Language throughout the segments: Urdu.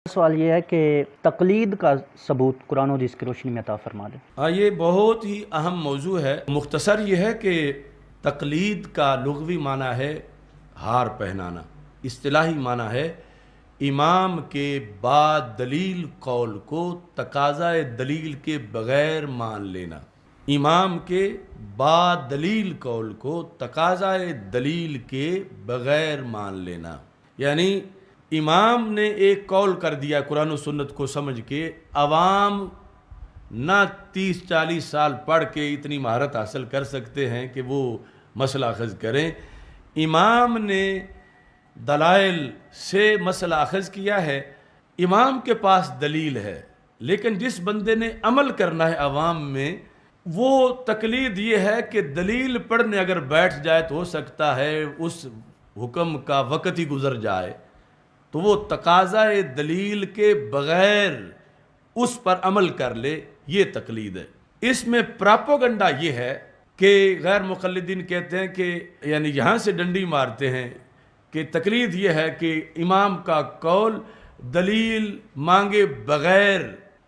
سوال یہ ہے کہ تقلید کا ثبوت قرآن و حدیث کی روشنی میں عطا فرما دیں۔ یہ بہت ہی اہم موضوع ہے۔ مختصر یہ ہے کہ تقلید کا لغوی معنی ہے ہار پہنانا، اصطلاحی معنی ہے امام کے بعد دلیل قول کو تقاضۂ دلیل کے بغیر مان لینا۔ امام کے بعد دلیل قول کو تقاضۂ دلیل کے بغیر مان لینا، یعنی امام نے ایک قول کر دیا قرآن و سنت کو سمجھ کے، عوام نہ 30-40 سال پڑھ کے اتنی مہارت حاصل کر سکتے ہیں کہ وہ مسئلہ اخذ کریں۔ امام نے دلائل سے مسئلہ اخذ کیا ہے، امام کے پاس دلیل ہے، لیکن جس بندے نے عمل کرنا ہے عوام میں، وہ تقلید یہ ہے کہ دلیل پڑھنے اگر بیٹھ جائے تو ہو سکتا ہے اس حکم کا وقت ہی گزر جائے، تو وہ تقاضۂ دلیل کے بغیر اس پر عمل کر لے، یہ تقلید ہے۔ اس میں پراپوگنڈا یہ ہے کہ غیر مقلدین کہتے ہیں کہ یعنی یہاں سے ڈنڈی مارتے ہیں کہ تقلید یہ ہے کہ امام کا قول دلیل مانگے بغیر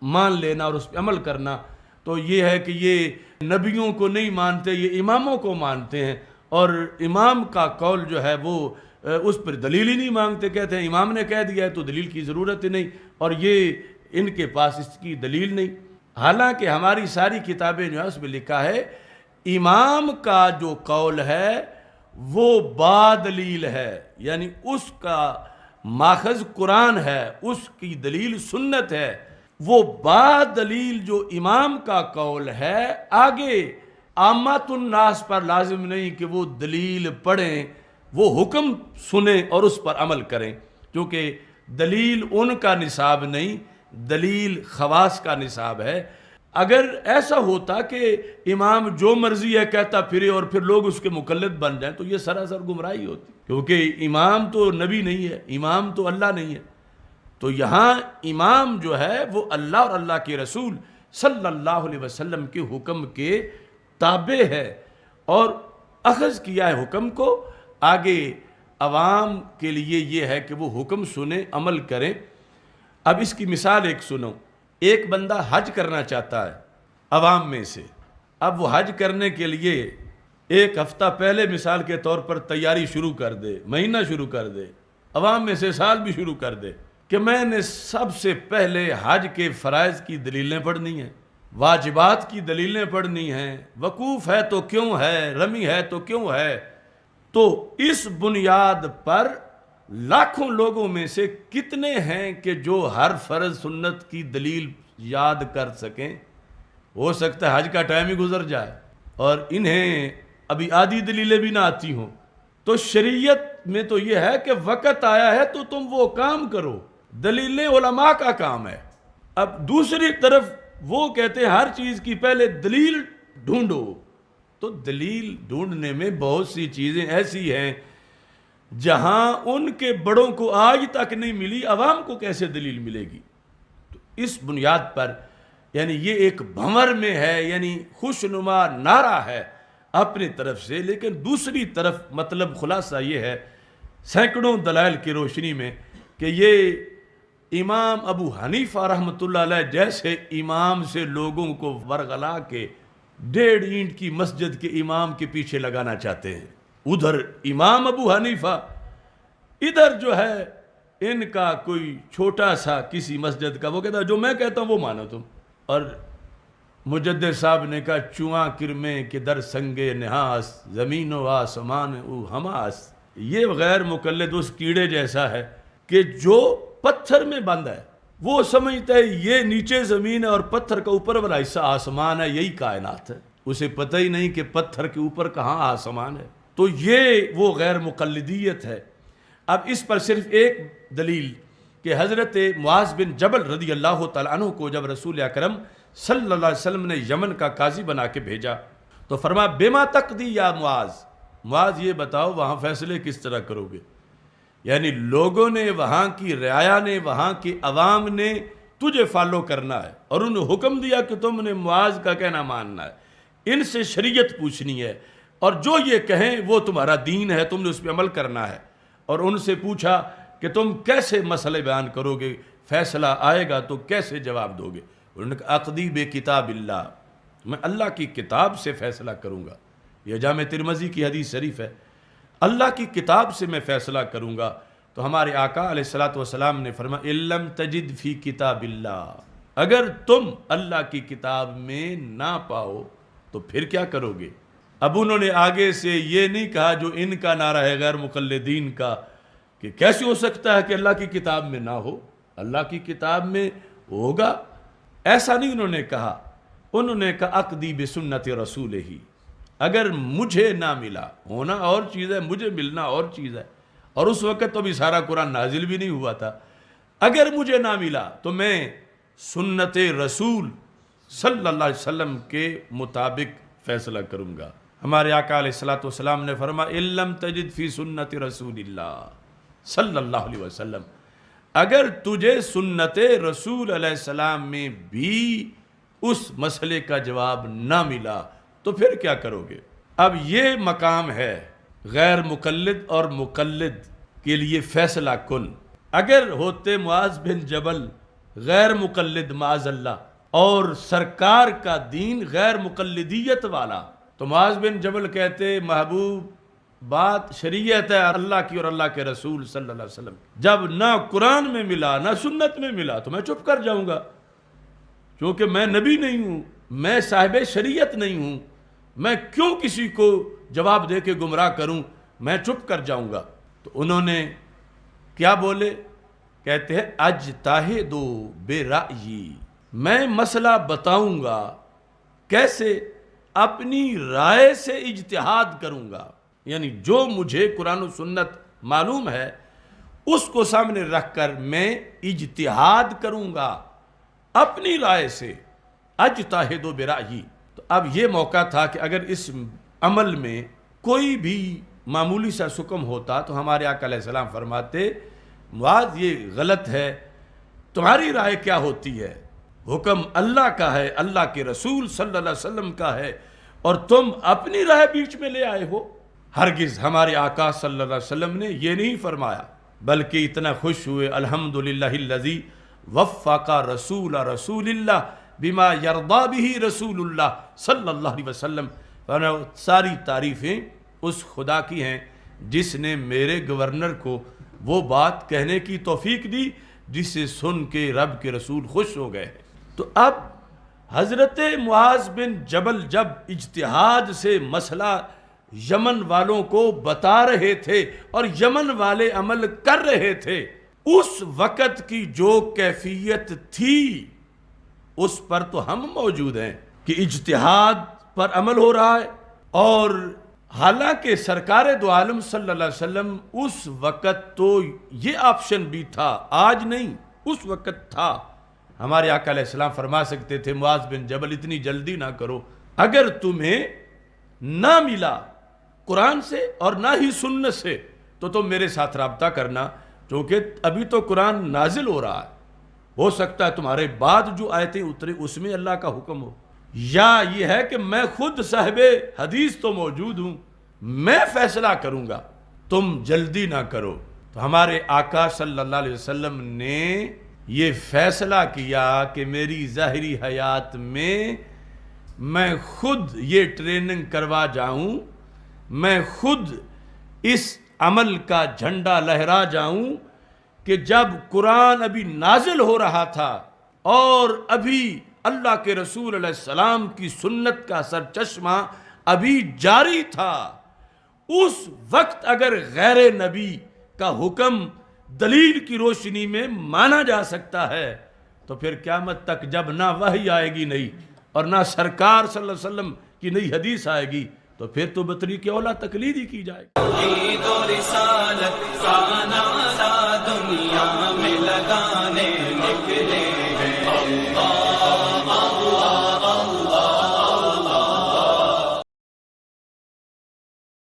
مان لینا اور اس پہ عمل کرنا، تو یہ ہے کہ یہ نبیوں کو نہیں مانتے، یہ اماموں کو مانتے ہیں، اور امام کا قول جو ہے وہ اس پر دلیل ہی نہیں مانگتے، کہتے ہیں امام نے کہہ دیا ہے تو دلیل کی ضرورت ہی نہیں، اور یہ ان کے پاس اس کی دلیل نہیں۔ حالانکہ ہماری ساری کتابیں جو ہے اس میں لکھا ہے امام کا جو قول ہے وہ با دلیل ہے، یعنی اس کا ماخذ قرآن ہے، اس کی دلیل سنت ہے، وہ با دلیل جو امام کا قول ہے آگے عامت الناس پر لازم نہیں کہ وہ دلیل پڑھیں، وہ حکم سنیں اور اس پر عمل کریں، کیونکہ دلیل ان کا نصاب نہیں، دلیل خواص کا نصاب ہے۔ اگر ایسا ہوتا کہ امام جو مرضی ہے کہتا پھرے اور پھر لوگ اس کے مقلد بن جائیں تو یہ سراسر گمراہی ہوتی، کیونکہ امام تو نبی نہیں ہے، امام تو اللہ نہیں ہے۔ تو یہاں امام جو ہے وہ اللہ اور اللہ کے رسول صلی اللہ علیہ وسلم کے حکم کے تابع ہے، اور اخذ کیا ہے حکم کو، آگے عوام کے لیے یہ ہے کہ وہ حکم سنیں، عمل کریں۔ اب اس کی مثال ایک سنو، ایک بندہ حج کرنا چاہتا ہے عوام میں سے، اب وہ حج کرنے کے لیے ایک ہفتہ پہلے مثال کے طور پر تیاری شروع کر دے، مہینہ شروع کر دے، عوام میں سے سال بھی شروع کر دے کہ میں نے سب سے پہلے حج کے فرائض کی دلیلیں پڑھنی ہیں، واجبات کی دلیلیں پڑھنی ہیں، وقوف ہے تو کیوں ہے، رمی ہے تو کیوں ہے، تو اس بنیاد پر لاکھوں لوگوں میں سے کتنے ہیں کہ جو ہر فرض سنت کی دلیل یاد کر سکیں؟ ہو سکتا ہے حج کا ٹائم ہی گزر جائے اور انہیں ابھی آدھی دلیلیں بھی نہ آتی ہوں۔ تو شریعت میں تو یہ ہے کہ وقت آیا ہے تو تم وہ کام کرو، دلیلیں علماء کا کام ہے۔ اب دوسری طرف وہ کہتے ہیں ہر چیز کی پہلے دلیل ڈھونڈو، تو دلیل ڈھونڈنے میں بہت سی چیزیں ایسی ہیں جہاں ان کے بڑوں کو آج تک نہیں ملی، عوام کو کیسے دلیل ملے گی؟ تو اس بنیاد پر یعنی یہ ایک بھنور میں ہے، یعنی خوشنما نعرہ ہے اپنی طرف سے، لیکن دوسری طرف مطلب خلاصہ یہ ہے سینکڑوں دلائل کی روشنی میں کہ یہ امام ابو حنیفہ رحمۃ اللہ علیہ جیسے امام سے لوگوں کو ورغلا کے 1.5 اینٹ کی مسجد کے امام کے پیچھے لگانا چاہتے ہیں۔ ادھر امام ابو حنیفہ، ادھر جو ہے ان کا کوئی چھوٹا سا کسی مسجد کا، وہ کہتا ہے جو میں کہتا ہوں وہ مانو تم۔ اور مجدد صاحب نے کہا چواں کرمیں کہ در سنگے نحاس، زمین و آسمان او حماس، یہ غیر مقلد اس کیڑے جیسا ہے کہ جو پتھر میں بند ہے، وہ سمجھتا ہے یہ نیچے زمین ہے اور پتھر کا اوپر والا حصہ آسمان ہے، یہی کائنات ہے، اسے پتہ ہی نہیں کہ پتھر کے اوپر کہاں آسمان ہے۔ تو یہ وہ غیر مقلدیت ہے۔ اب اس پر صرف ایک دلیل کہ حضرت معاذ بن جبل رضی اللہ تعالیٰ عنہ کو جب رسول اکرم صلی اللہ علیہ وسلم نے یمن کا قاضی بنا کے بھیجا تو فرمایا بما تقضی یا معاذ، معاذ یہ بتاؤ وہاں فیصلے کس طرح کرو گے؟ یعنی لوگوں نے، وہاں کی رعایا نے، وہاں کی عوام نے تجھے فالو کرنا ہے، اور انہوں نے حکم دیا کہ تم نے معاذ کا کہنا ماننا ہے، ان سے شریعت پوچھنی ہے، اور جو یہ کہیں وہ تمہارا دین ہے، تم نے اس پہ عمل کرنا ہے۔ اور ان سے پوچھا کہ تم کیسے مسئلے بیان کرو گے، فیصلہ آئے گا تو کیسے جواب دو گے؟ انہوں نے کہا اقضی بے کتاب اللہ، میں اللہ کی کتاب سے فیصلہ کروں گا۔ یہ جامع ترمذی کی حدیث شریف ہے، اللہ کی کتاب سے میں فیصلہ کروں گا۔ تو ہمارے آقا علیہ الصلوۃ والسلام نے فرمایا ان لم تجد فی کتاب اللہ، اگر تم اللہ کی کتاب میں نہ پاؤ تو پھر کیا کرو گے؟ اب انہوں نے آگے سے یہ نہیں کہا جو ان کا نعرہ ہے غیر مقلدین کا کہ کیسے ہو سکتا ہے کہ اللہ کی کتاب میں نہ ہو، اللہ کی کتاب میں ہوگا، ایسا نہیں انہوں نے کہا۔ انہوں نے کہا اقضی بسنت رسول ہی، اگر مجھے نہ ملا، ہونا اور چیز ہے، مجھے ملنا اور چیز ہے، اور اس وقت تو بھی سارا قرآن نازل بھی نہیں ہوا تھا، اگر مجھے نہ ملا تو میں سنت رسول صلی اللہ علیہ وسلم کے مطابق فیصلہ کروں گا۔ ہمارے آقا علیہ الصلوۃ والسلام نے فرمایا ان لم تجد فی سنت رسول اللہ صلی اللہ علیہ وسلم، اگر تجھے سنت رسول علیہ السلام میں بھی اس مسئلے کا جواب نہ ملا تو پھر کیا کرو گے؟ اب یہ مقام ہے غیر مقلد اور مقلد کے لیے فیصلہ کن۔ اگر ہوتے معاذ بن جبل غیر مقلد معاذ اللہ اور سرکار کا دین غیر مقلدیت والا، تو معاذ بن جبل کہتے محبوب بات شریعت ہے اللہ کی اور اللہ کے رسول صلی اللہ علیہ وسلم، جب نہ قرآن میں ملا نہ سنت میں ملا تو میں چپ کر جاؤں گا، کیونکہ میں نبی نہیں ہوں، میں صاحب شریعت نہیں ہوں، میں کیوں کسی کو جواب دے کے گمراہ کروں، میں چپ کر جاؤں گا۔ تو انہوں نے کیا بولے؟ کہتے ہیں اجتہدوا برأیی، میں مسئلہ بتاؤں گا، کیسے؟ اپنی رائے سے اجتہاد کروں گا، یعنی جو مجھے قرآن و سنت معلوم ہے اس کو سامنے رکھ کر میں اجتہاد کروں گا اپنی رائے سے، اجتہدوا برأیی۔ تو اب یہ موقع تھا کہ اگر اس عمل میں کوئی بھی معمولی سا حکم ہوتا تو ہمارے آقا علیہ السلام فرماتے معاذ یہ غلط ہے، تمہاری رائے کیا ہوتی ہے؟ حکم اللہ کا ہے، اللہ کے رسول صلی اللہ علیہ وسلم کا ہے، اور تم اپنی رائے بیچ میں لے آئے ہو۔ ہرگز ہمارے آقا صلی اللہ علیہ وسلم نے یہ نہیں فرمایا، بلکہ اتنا خوش ہوئے الحمدللہ الذی وفق رسول رسول اللہ بما یرضی بہ رسول اللہ صلی اللہ علیہ وسلم، ساری تعریفیں اس خدا کی ہیں جس نے میرے گورنر کو وہ بات کہنے کی توفیق دی جسے سن کے رب کے رسول خوش ہو گئے۔ تو اب حضرت معاذ بن جبل جب اجتہاد سے مسئلہ یمن والوں کو بتا رہے تھے اور یمن والے عمل کر رہے تھے، اس وقت کی جو کیفیت تھی اس پر تو ہم موجود ہیں کہ اجتہاد پر عمل ہو رہا ہے، اور حالانکہ سرکار دو عالم صلی اللہ علیہ وسلم اس وقت تو یہ آپشن بھی تھا، آج نہیں، اس وقت تھا۔ ہمارے آقا علیہ السلام فرما سکتے تھے معاذ بن جبل اتنی جلدی نہ کرو، اگر تمہیں نہ ملا قرآن سے اور نہ ہی سنت سے تو تم میرے ساتھ رابطہ کرنا، کیونکہ ابھی تو قرآن نازل ہو رہا ہے، ہو سکتا ہے تمہارے بعد جو آیتیں اترے اس میں اللہ کا حکم ہو، یا یہ ہے کہ میں خود صاحب حدیث تو موجود ہوں، میں فیصلہ کروں گا، تم جلدی نہ کرو۔ تو ہمارے آقا صلی اللہ علیہ وسلم نے یہ فیصلہ کیا کہ میری ظاہری حیات میں خود یہ ٹریننگ کروا جاؤں، میں خود اس عمل کا جھنڈا لہرا جاؤں کہ جب قرآن ابھی نازل ہو رہا تھا اور ابھی اللہ کے رسول علیہ السلام کی سنت کا سرچشمہ ابھی جاری تھا، اس وقت اگر غیر نبی کا حکم دلیل کی روشنی میں مانا جا سکتا ہے تو پھر قیامت تک جب نہ وحی آئے گی نہیں اور نہ سرکار صلی اللہ علیہ وسلم کی نئی حدیث آئے گی تو پھر تو بطریق اولا تقلید ہی کی جائے گی۔ رسالت کا نعرہ دنیا میں لگانے نکلے